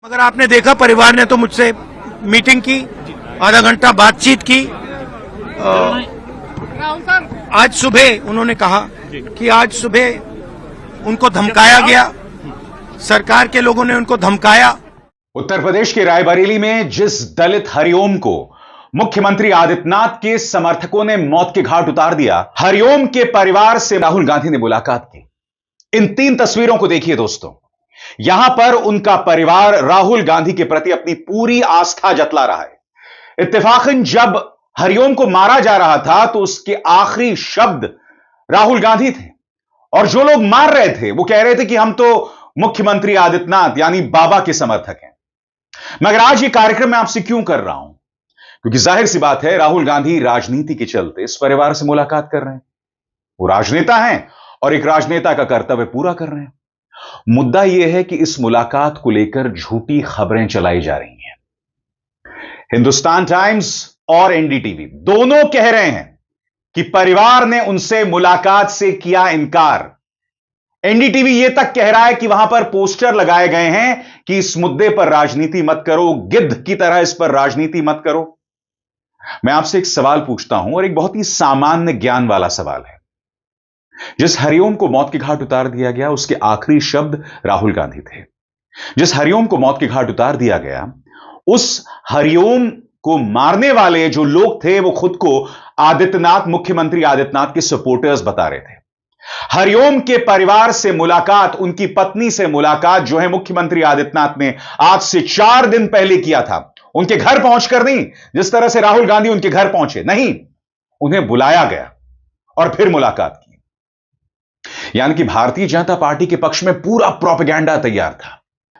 मगर आपने देखा परिवार ने तो मुझसे मीटिंग की, आधा घंटा बातचीत की। आज सुबह उन्होंने कहा कि आज सुबह उनको धमकाया गया, सरकार के लोगों ने उनको धमकाया। उत्तर प्रदेश के रायबरेली में जिस दलित हरिओम को मुख्यमंत्री आदित्यनाथ के समर्थकों ने मौत के घाट उतार दिया, हरिओम के परिवार से राहुल गांधी ने मुलाकात की। इन 3 तस्वीरों को देखिए दोस्तों। यहां पर उनका परिवार राहुल गांधी के प्रति अपनी पूरी आस्था जतला रहा है। इत्तेफाकन जब हरिओम को मारा जा रहा था तो उसके आखिरी शब्द राहुल गांधी थे, और जो लोग मार रहे थे वो कह रहे थे कि हम तो मुख्यमंत्री आदित्यनाथ यानी बाबा के समर्थक हैं। मगर आज ये कार्यक्रम मैं आपसे क्यों कर रहा हूं? क्योंकि जाहिर सी बात है, राहुल गांधी राजनीति के चलते इस परिवार से मुलाकात कर रहे हैं। वो राजनेता हैं और एक राजनेता का कर्तव्य पूरा कर रहे हैं। मुद्दा यह है कि इस मुलाकात को लेकर झूठी खबरें चलाई जा रही हैं। हिंदुस्तान टाइम्स और एनडीटीवी दोनों कह रहे हैं कि परिवार ने उनसे मुलाकात से किया इनकार। एनडीटीवी यह तक कह रहा है कि वहां पर पोस्टर लगाए गए हैं कि इस मुद्दे पर राजनीति मत करो, गिद्ध की तरह इस पर राजनीति मत करो। मैं आपसे एक सवाल पूछता हूं, और एक बहुत ही सामान्य ज्ञान वाला सवाल है। जिस हरिओम को मौत के घाट उतार दिया गया, उसके आखिरी शब्द राहुल गांधी थे। जिस हरिओम को मौत के घाट उतार दिया गया, उस हरिओम को मारने वाले जो लोग थे वो खुद को आदित्यनाथ, मुख्यमंत्री आदित्यनाथ के सपोर्टर्स बता रहे थे। हरिओम के परिवार से मुलाकात, उनकी पत्नी से मुलाकात जो है मुख्यमंत्री आदित्यनाथ ने आज से 4 दिन पहले किया था। उनके घर पहुंचकर नहीं, जिस तरह से राहुल गांधी उनके घर पहुंचे, नहीं, उन्हें बुलाया गया और फिर मुलाकात की। यानी कि भारतीय जनता पार्टी के पक्ष में पूरा प्रोपेगेंडा तैयार था।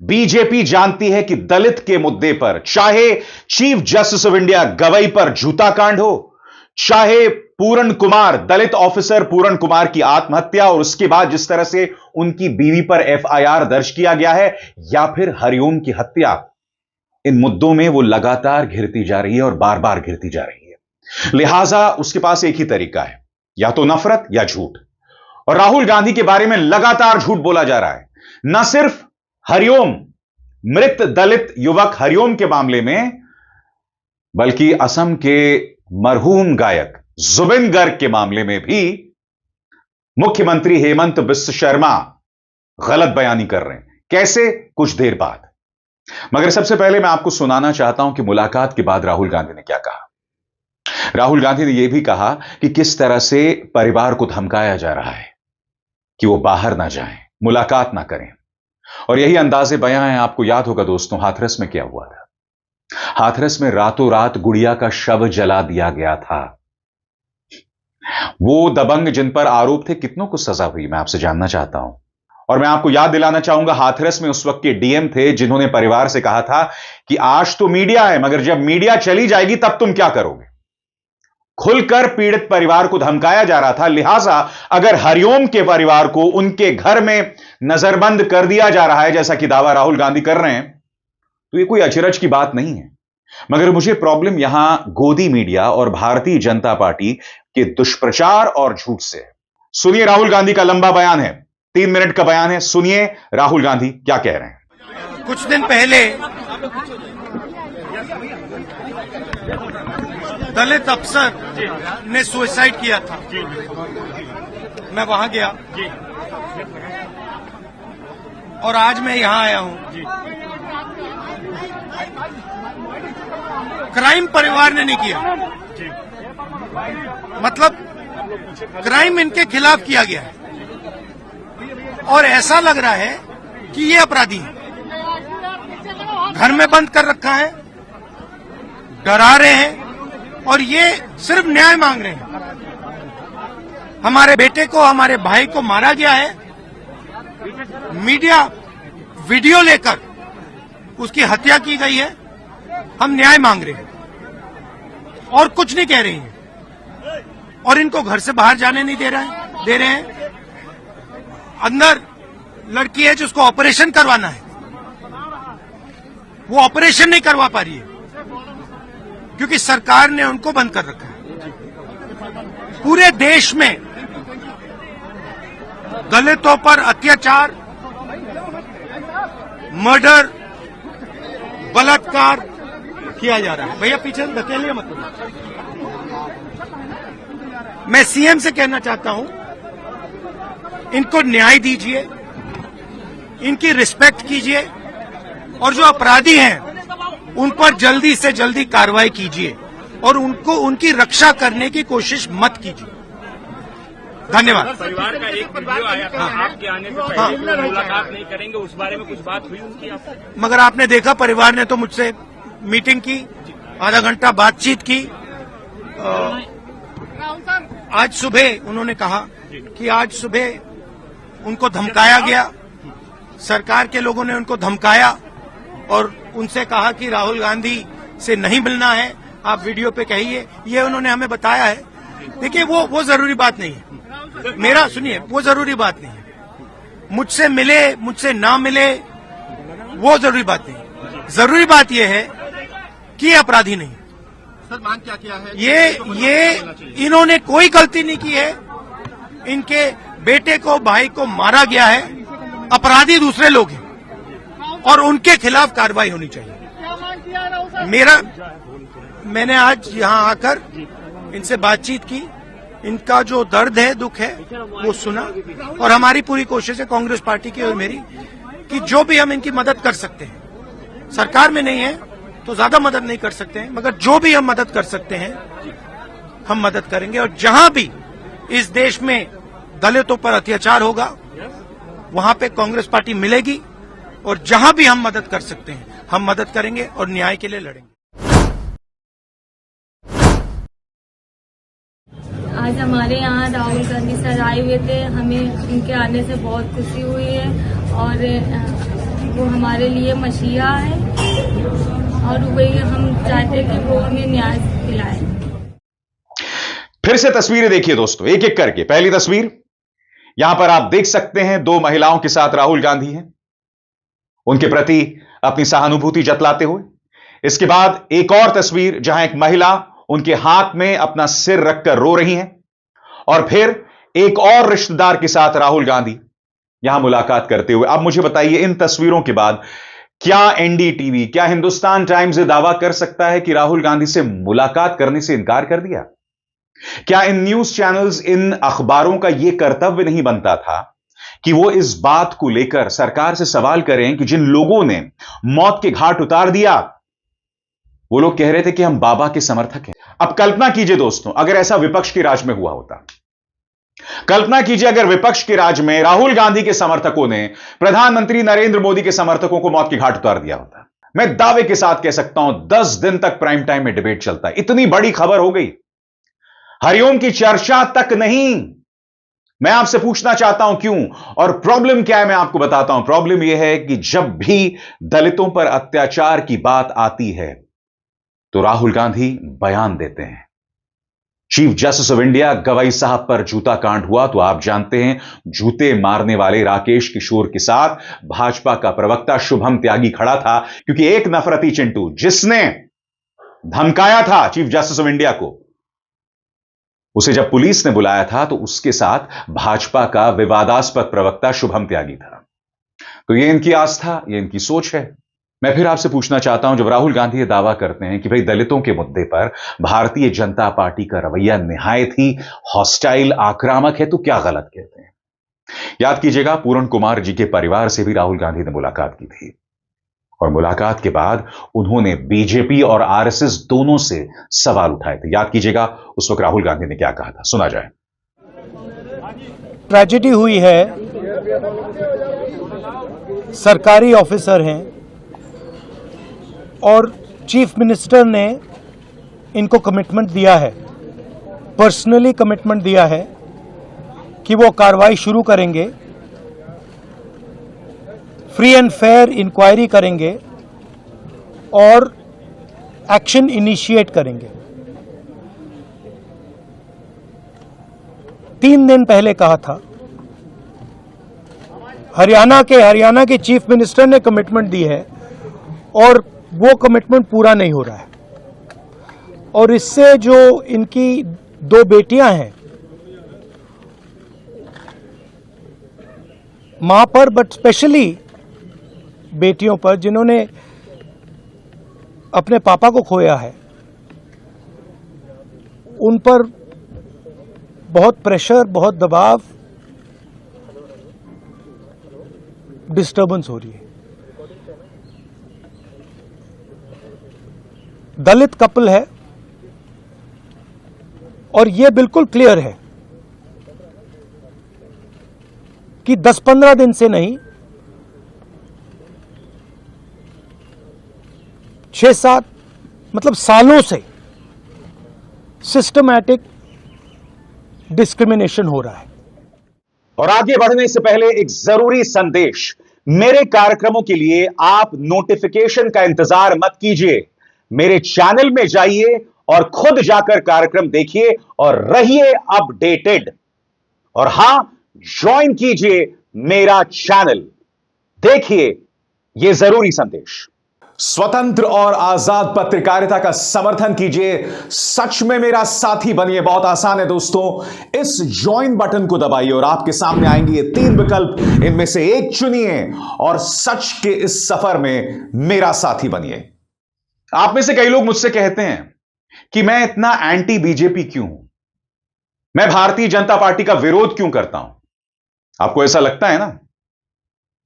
बीजेपी जानती है कि दलित के मुद्दे पर, चाहे chief justice of India Gavai पर जूता कांड हो, चाहे पूरन कुमार, दलित ऑफिसर पूरन कुमार की आत्महत्या और उसके बाद जिस तरह से उनकी बीवी पर एफआईआर दर्ज किया गया है, या फिर हरिओम की हत्या, इन मुद्दों में वो लगातार घिरती जा रही है और बार बार घिरती जा रही है। लिहाजा उसके पास एक ही तरीका है, या तो नफरत या झूठ। और राहुल गांधी के बारे में लगातार झूठ बोला जा रहा है। न सिर्फ हरिओम, मृत दलित युवक हरिओम के मामले में, बल्कि असम के मरहूम गायक जुबिन गर्ग के मामले में भी मुख्यमंत्री हेमंत बिस्व शर्मा गलत बयानी कर रहे हैं। कैसे? कुछ देर बाद। मगर सबसे पहले मैं आपको सुनाना चाहता हूं कि मुलाकात के बाद राहुल गांधी ने क्या कहा। राहुल गांधी ने यह भी कहा कि किस तरह से परिवार को धमकाया जा रहा है कि वो बाहर ना जाएं, मुलाकात ना करें। और यही अंदाजे बयां है। आपको याद होगा दोस्तों, हाथरस में क्या हुआ था। हाथरस में रातों रात गुड़िया का शव जला दिया गया था। वो दबंग जिन पर आरोप थे, कितनों को सजा हुई, मैं आपसे जानना चाहता हूं। और मैं आपको याद दिलाना चाहूंगा, हाथरस में उस वक्त के डीएम थे जिन्होंने परिवार से कहा था कि आज तो मीडिया है, मगर जब मीडिया चली जाएगी तब तुम क्या करोगे। खुलकर पीड़ित परिवार को धमकाया जा रहा था। लिहाजा अगर हरिओम के परिवार को उनके घर में नजरबंद कर दिया जा रहा है, जैसा कि दावा राहुल गांधी कर रहे हैं, तो ये कोई अचरज की बात नहीं है। मगर मुझे प्रॉब्लम यहां गोदी मीडिया और भारतीय जनता पार्टी के दुष्प्रचार और झूठ से है। सुनिए, राहुल गांधी का लंबा बयान है, 3 मिनट का बयान है। सुनिए राहुल गांधी क्या कह रहे हैं। कुछ दिन पहले दलित अफसर ने सुसाइड किया था। मैं वहां गया और आज मैं यहां आया हूं। क्राइम परिवार ने नहीं किया, मतलब क्राइम इनके खिलाफ किया गया है, और ऐसा लग रहा है कि ये अपराधी है। घर में बंद कर रखा है, डरा रहे हैं, और ये सिर्फ न्याय मांग रहे हैं। हमारे बेटे को, हमारे भाई को मारा गया है, मीडिया वीडियो लेकर उसकी हत्या की गई है। हम न्याय मांग रहे हैं और कुछ नहीं कह रहे हैं। और इनको घर से बाहर जाने नहीं दे रहे हैं। अंदर लड़की है जिसको ऑपरेशन करवाना है, वो ऑपरेशन नहीं करवा पा रही है क्योंकि सरकार ने उनको बंद कर रखा है। पूरे देश में दलितों पर अत्याचार, मर्डर, बलात्कार किया जा रहा है। भैया पीछे धकेलिए मत। मैं सीएम से कहना चाहता हूं, इनको न्याय दीजिए, इनकी रिस्पेक्ट कीजिए और जो अपराधी हैं उन पर जल्दी से जल्दी कार्रवाई कीजिए और उनको उनकी रक्षा करने की कोशिश मत कीजिए। धन्यवाद। परिवार का एक वीडियो आया था आपके आने से पहले कि वो मुलाकात नहीं करेंगे, उस बारे में कुछ बात हुई उनकी आपसे? मगर आपने देखा परिवार ने तो मुझसे मीटिंग की, आधा घंटा बातचीत की। आज सुबह उन्होंने कहा कि आज सुबह उनको धमकाया गया, सरकार के लोगों ने उनको धमकाया और उनसे कहा कि राहुल गांधी से नहीं मिलना है, आप वीडियो पे कहिए। ये उन्होंने हमें बताया है। देखिए वो जरूरी बात नहीं है। मेरा सुनिए, वो जरूरी बात नहीं है। मुझसे मिले मुझसे ना मिले वो जरूरी बात नहीं है। जरूरी बात यह है कि अपराधी नहीं। सर मांग क्या किया है? ये इन्होंने कोई गलती नहीं की है। इनके बेटे को, भाई को मारा गया है। अपराधी दूसरे लोग हैं और उनके खिलाफ कार्रवाई होनी चाहिए। मैंने आज यहां आकर इनसे बातचीत की, इनका जो दर्द है, दुख है, वो सुना और हमारी पूरी कोशिश है, कांग्रेस पार्टी की और मेरी, कि जो भी हम इनकी मदद कर सकते हैं, सरकार में नहीं है तो ज्यादा मदद नहीं कर सकते हैं, मगर जो भी हम मदद कर सकते हैं हम मदद करेंगे। और जहां भी इस देश में दलितों पर अत्याचार होगा वहां पे कांग्रेस पार्टी मिलेगी और जहां भी हम मदद कर सकते हैं हम मदद करेंगे और न्याय के लिए लड़ेंगे। आज हमारे यहाँ राहुल गांधी सर आए हुए थे, हमें उनके आने से बहुत खुशी हुई है और वो हमारे लिए मसीहा है और वही हम चाहते हैं कि वो हमें न्याय दिलाए। फिर से तस्वीरें देखिए दोस्तों, एक एक करके। पहली तस्वीर यहां पर आप देख सकते हैं, दो महिलाओं के साथ राहुल गांधी हैं, उनके प्रति अपनी सहानुभूति जतलाते हुए। इसके बाद एक और तस्वीर जहां एक महिला उनके हाथ में अपना सिर रखकर रो रही हैं और फिर एक और रिश्तेदार के साथ राहुल गांधी यहां मुलाकात करते हुए। अब मुझे बताइए, इन तस्वीरों के बाद क्या एनडीटीवी, क्या हिंदुस्तान टाइम्स ये दावा कर सकता है कि राहुल गांधी से मुलाकात करने से इनकार कर दिया? क्या इन न्यूज चैनल्स, इन अखबारों का यह कर्तव्य नहीं बनता था कि वो इस बात को लेकर सरकार से सवाल करें कि जिन लोगों ने मौत के घाट उतार दिया, वो लोग कह रहे थे कि हम बाबा के समर्थक हैं। अब कल्पना कीजिए दोस्तों, अगर ऐसा विपक्ष के राज में हुआ होता। कल्पना कीजिए अगर विपक्ष के राज में राहुल गांधी के समर्थकों ने प्रधानमंत्री नरेंद्र मोदी के समर्थकों को मौत के घाट उतार दिया होता। मैं दावे के साथ कह सकता हूं 10 दिन तक प्राइम टाइम में डिबेट चलता है। इतनी बड़ी खबर हो गई, हरिओम की चर्चा तक नहीं। मैं आपसे पूछना चाहता हूं क्यों, और प्रॉब्लम क्या है मैं आपको बताता हूं। प्रॉब्लम यह है कि जब भी दलितों पर अत्याचार की बात आती है तो राहुल गांधी बयान देते हैं। चीफ जस्टिस ऑफ इंडिया गवाई साहब पर जूता कांड हुआ तो आप जानते हैं, जूते मारने वाले राकेश किशोर के साथ भाजपा का प्रवक्ता शुभम त्यागी खड़ा था, क्योंकि एक नफरती चिंटू जिसने धमकाया था चीफ जस्टिस ऑफ इंडिया को, उसे जब पुलिस ने बुलाया था तो उसके साथ भाजपा का विवादास्पद प्रवक्ता शुभम त्यागी था। तो ये इनकी आस्था, ये इनकी सोच है। मैं फिर आपसे पूछना चाहता हूं, जब राहुल गांधी ये दावा करते हैं कि भाई दलितों के मुद्दे पर भारतीय जनता पार्टी का रवैया निहायत ही हॉस्टाइल, आक्रामक है, तो क्या गलत कहते हैं? याद कीजिएगा, पूरण कुमार जी के परिवार से भी राहुल गांधी ने मुलाकात की थी और मुलाकात के बाद उन्होंने बीजेपी और आरएसएस दोनों से सवाल उठाए थे। याद कीजिएगा उस वक्त राहुल गांधी ने क्या कहा था, सुना जाए। ट्रेजेडी हुई है, सरकारी ऑफिसर हैं और चीफ मिनिस्टर ने इनको कमिटमेंट दिया है, पर्सनली कमिटमेंट दिया है कि वो कार्रवाई शुरू करेंगे, फ्री एंड फेयर इंक्वायरी करेंगे और एक्शन इनिशिएट करेंगे। 3 दिन पहले कहा था, हरियाणा के चीफ मिनिस्टर ने कमिटमेंट दी है और वो कमिटमेंट पूरा नहीं हो रहा है। और इससे जो इनकी 2 बेटियां हैं, मां पर, बट स्पेशली बेटियों पर, जिन्होंने अपने पापा को खोया है, उन पर बहुत प्रेशर, बहुत दबाव, डिस्टर्बेंस हो रही है। दलित कपल है और यह बिल्कुल क्लियर है कि 10-15 दिन से नहीं, 6-7 मतलब सालों से सिस्टमैटिक डिस्क्रिमिनेशन हो रहा है। और आगे बढ़ने से पहले एक जरूरी संदेश। मेरे कार्यक्रमों के लिए आप नोटिफिकेशन का इंतजार मत कीजिए, मेरे चैनल में जाइए और खुद जाकर कार्यक्रम देखिए और रहिए अपडेटेड। और हां, ज्वाइन कीजिए मेरा चैनल, देखिए यह जरूरी संदेश। स्वतंत्र और आजाद पत्रकारिता का समर्थन कीजिए, सच में मेरा साथी बनिए। बहुत आसान है दोस्तों, इस ज्वाइन बटन को दबाइए और आपके सामने आएंगे ये 3 विकल्प, इनमें से एक चुनिए और सच के इस सफर में मेरा साथी बनिए। आप में से कई लोग मुझसे कहते हैं कि मैं इतना एंटी बीजेपी क्यों हूं, मैं भारतीय जनता पार्टी का विरोध क्यों करता हूं। आपको ऐसा लगता है ना?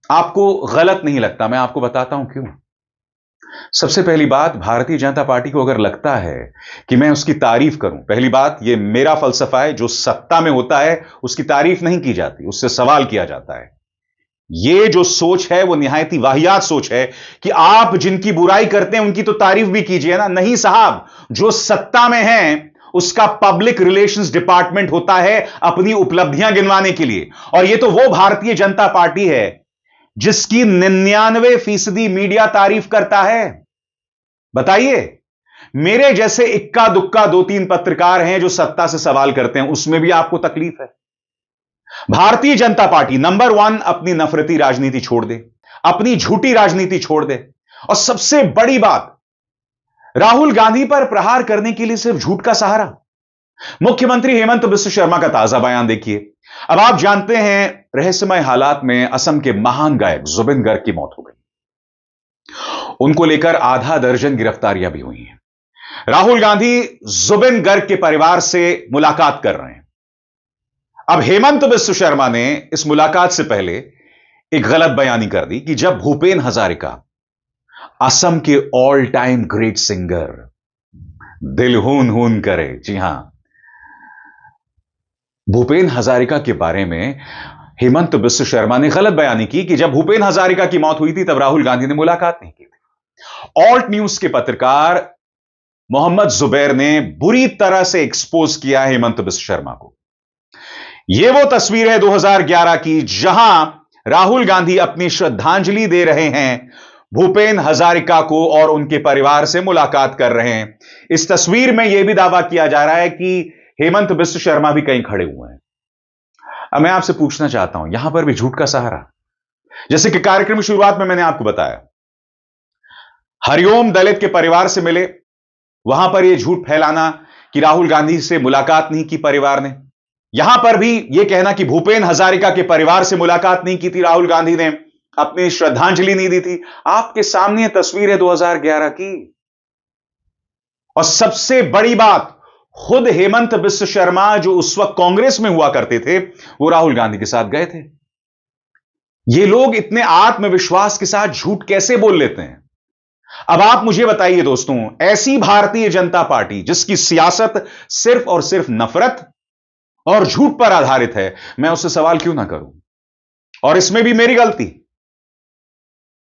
आपको गलत नहीं लगता, मैं आपको बताता हूं क्यों। सबसे पहली बात, भारतीय जनता पार्टी को अगर लगता है कि मैं उसकी तारीफ करूं, पहली बात, यह मेरा फलसफा है, जो सत्ता में होता है उसकी तारीफ नहीं की जाती, उससे सवाल किया जाता है। यह जो सोच है वो निहायती वाहियात सोच है कि आप जिनकी बुराई करते हैं उनकी तो तारीफ भी कीजिए ना। नहीं साहब, जो सत्ता में है उसका पब्लिक रिलेशंस डिपार्टमेंट होता है अपनी उपलब्धियां गिनवाने के लिए, और यह तो वो भारतीय जनता पार्टी है जिसकी 99% मीडिया तारीफ करता है। बताइए, मेरे जैसे इक्का दुक्का 2-3 पत्रकार हैं जो सत्ता से सवाल करते हैं, उसमें भी आपको तकलीफ है। भारतीय जनता पार्टी नंबर 1 अपनी नफरती राजनीति छोड़ दे, अपनी झूठी राजनीति छोड़ दे, और सबसे बड़ी बात, राहुल गांधी पर प्रहार करने के लिए सिर्फ झूठ का सहारा। मुख्यमंत्री हेमंत बिस्व शर्मा का ताजा बयान देखिए। अब आप जानते हैं, रहस्यमय हालात में असम के महान गायक जुबिन गर्ग की मौत हो गई। उनको लेकर आधा दर्जन गिरफ्तारियां भी हुई हैं। राहुल गांधी जुबिन गर्ग के परिवार से मुलाकात कर रहे हैं। अब हेमंत बिस्व शर्मा ने इस मुलाकात से पहले एक गलत बयानी कर दी कि जब भूपेन हजारिका, असम के ऑल टाइम ग्रेट सिंगर, दिल हून हून करे, जी हां, भूपेन हजारिका के बारे में हेमंत बिस्व शर्मा ने गलत बयानी की कि जब भूपेन हजारिका की मौत हुई थी तब राहुल गांधी ने मुलाकात नहीं की थी। ऑल्ट न्यूज के पत्रकार मोहम्मद जुबैर ने बुरी तरह से एक्सपोज किया हेमंत बिस्व शर्मा को। यह वो तस्वीर है 2011 की जहां राहुल गांधी अपनी श्रद्धांजलि दे रहे हैं भूपेन हजारिका को और उनके परिवार से मुलाकात कर रहे हैं। इस तस्वीर में यह भी दावा किया जा रहा है कि हेमंत बिस्व शर्मा भी कहीं खड़े हुए हैं। अब मैं आपसे पूछना चाहता हूं, यहां पर भी झूठ का सहारा। जैसे कि कार्यक्रम की शुरुआत में मैंने आपको बताया, हरिओम दलित के परिवार से मिले, वहां पर यह झूठ फैलाना कि राहुल गांधी से मुलाकात नहीं की परिवार ने। यहां पर भी यह कहना कि भूपेन हजारिका के परिवार से मुलाकात नहीं की थी राहुल गांधी ने, अपनी श्रद्धांजलि नहीं दी थी। आपके सामने यह तस्वीर है 2011 की। और सबसे बड़ी बात, खुद हेमंत बिस्व शर्मा जो उस वक्त कांग्रेस में हुआ करते थे, वो राहुल गांधी के साथ गए थे। ये लोग इतने आत्मविश्वास के साथ झूठ कैसे बोल लेते हैं? अब आप मुझे बताइए दोस्तों, ऐसी भारतीय जनता पार्टी जिसकी सियासत सिर्फ और सिर्फ नफरत और झूठ पर आधारित है, मैं उससे सवाल क्यों ना करूं? और इसमें भी मेरी गलती।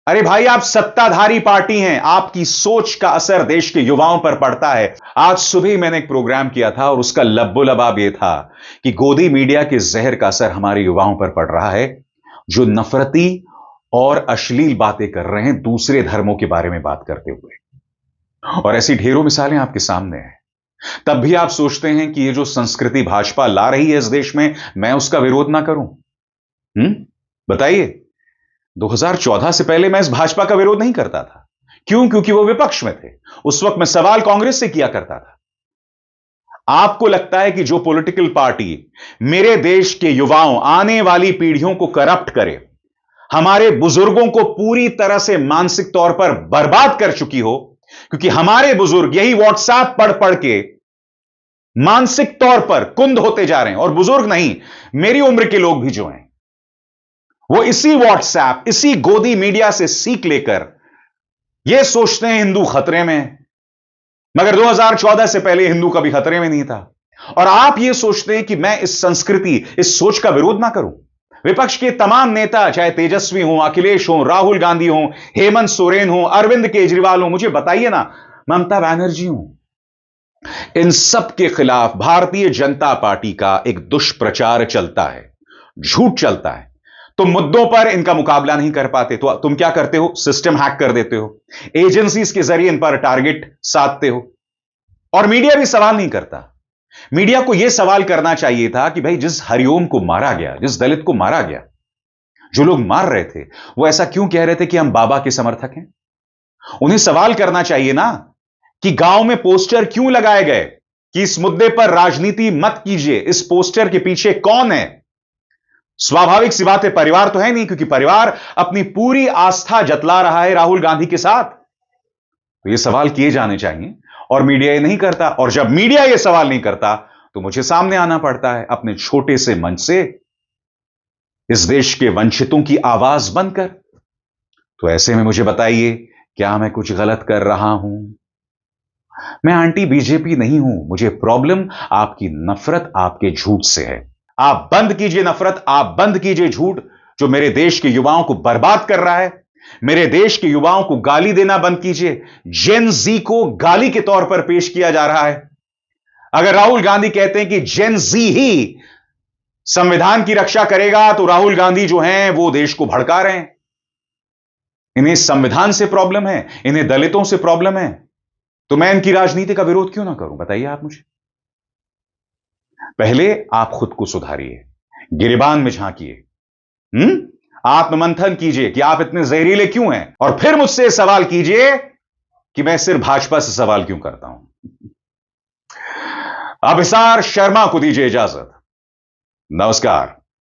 अरे भाई, आप सत्ताधारी पार्टी हैं, आपकी सोच का असर देश के युवाओं पर पड़ता है। आज सुबह ही मैंने एक प्रोग्राम किया था और उसका लब्बो-लबाब यह था कि गोदी मीडिया के जहर का असर हमारे युवाओं पर पड़ रहा है, जो नफरती और अश्लील बातें कर रहे हैं दूसरे धर्मों के बारे में बात करते हुए। और ऐसी ढेरों मिसालें आपके सामने हैं। तब भी आप सोचते हैं कि यह जो संस्कृति भाजपा ला रही है इस देश में, मैं उसका विरोध ना करूं। बताइए, 2014 से पहले मैं इस भाजपा का विरोध नहीं करता था। क्यों? क्योंकि वो विपक्ष में थे। उस वक्त मैं सवाल कांग्रेस से किया करता था। आपको लगता है कि जो पॉलिटिकल पार्टी मेरे देश के युवाओं, आने वाली पीढ़ियों को करप्ट करे, हमारे बुजुर्गों को पूरी तरह से मानसिक तौर पर बर्बाद कर चुकी हो, क्योंकि हमारे बुजुर्ग यही व्हाट्सएप पढ़ पढ़ के मानसिक तौर पर कुंद होते जा रहे हैं। और बुजुर्ग नहीं, मेरी उम्र के लोग भी जो हैं, वो इसी व्हाट्सएप, इसी गोदी मीडिया से सीख लेकर ये सोचते हैं हिंदू खतरे में है। मगर 2014 से पहले हिंदू कभी खतरे में नहीं था। और आप ये सोचते हैं कि मैं इस संस्कृति, इस सोच का विरोध ना करूं। विपक्ष के तमाम नेता, चाहे तेजस्वी हों, अखिलेश हों, राहुल गांधी हों, हेमंत सोरेन हों, अरविंद केजरीवाल हों, मुझे बताइए ना, ममता बनर्जी हों, इन सब के खिलाफ भारतीय जनता पार्टी का एक दुष्प्रचार चलता है, झूठ चलता है। तुम मुद्दों पर इनका मुकाबला नहीं कर पाते तो तुम क्या करते हो? सिस्टम हैक कर देते हो, एजेंसीज के जरिए इन पर टारगेट साधते हो। और मीडिया भी सवाल नहीं करता। मीडिया को यह सवाल करना चाहिए था कि भाई, जिस हरिओम को मारा गया, जिस दलित को मारा गया, जो लोग मार रहे थे, वो ऐसा क्यों कह रहे थे कि हम बाबा के समर्थक हैं? उन्हें सवाल करना चाहिए ना कि गांव में पोस्टर क्यों लगाए गए कि इस मुद्दे पर राजनीति मत कीजिए, इस पोस्टर के पीछे कौन है? स्वाभाविक सी बात है, परिवार तो है नहीं, क्योंकि परिवार अपनी पूरी आस्था जतला रहा है राहुल गांधी के साथ। तो ये सवाल किए जाने चाहिए और मीडिया ये नहीं करता। और जब मीडिया ये सवाल नहीं करता तो मुझे सामने आना पड़ता है अपने छोटे से मंच से, इस देश के वंचितों की आवाज बनकर। तो ऐसे में मुझे बताइए, क्या मैं कुछ गलत कर रहा हूं? मैं एंटी बीजेपी नहीं हूं। मुझे प्रॉब्लम आपकी नफरत, आपके झूठ से है। आप बंद कीजिए नफरत, आप बंद कीजिए झूठ, जो मेरे देश के युवाओं को बर्बाद कर रहा है। मेरे देश के युवाओं को गाली देना बंद कीजिए। जेन जी को गाली के तौर पर पेश किया जा रहा है। अगर राहुल गांधी कहते हैं कि जेन जी ही संविधान की रक्षा करेगा, तो राहुल गांधी जो हैं वो देश को भड़का रहे हैं। इन्हें संविधान से प्रॉब्लम है, इन्हें दलितों से प्रॉब्लम है, तो मैं इनकी राजनीति का विरोध क्यों ना करूं? बताइए आप मुझे। पहले आप खुद को सुधारिए, गिरेबान में झांकिए, आत्ममंथन कीजिए कि आप इतने जहरीले क्यों हैं, और फिर मुझसे सवाल कीजिए कि मैं सिर्फ भाजपा से सवाल क्यों करता हूं। अभिसार शर्मा को दीजिए इजाजत। नमस्कार।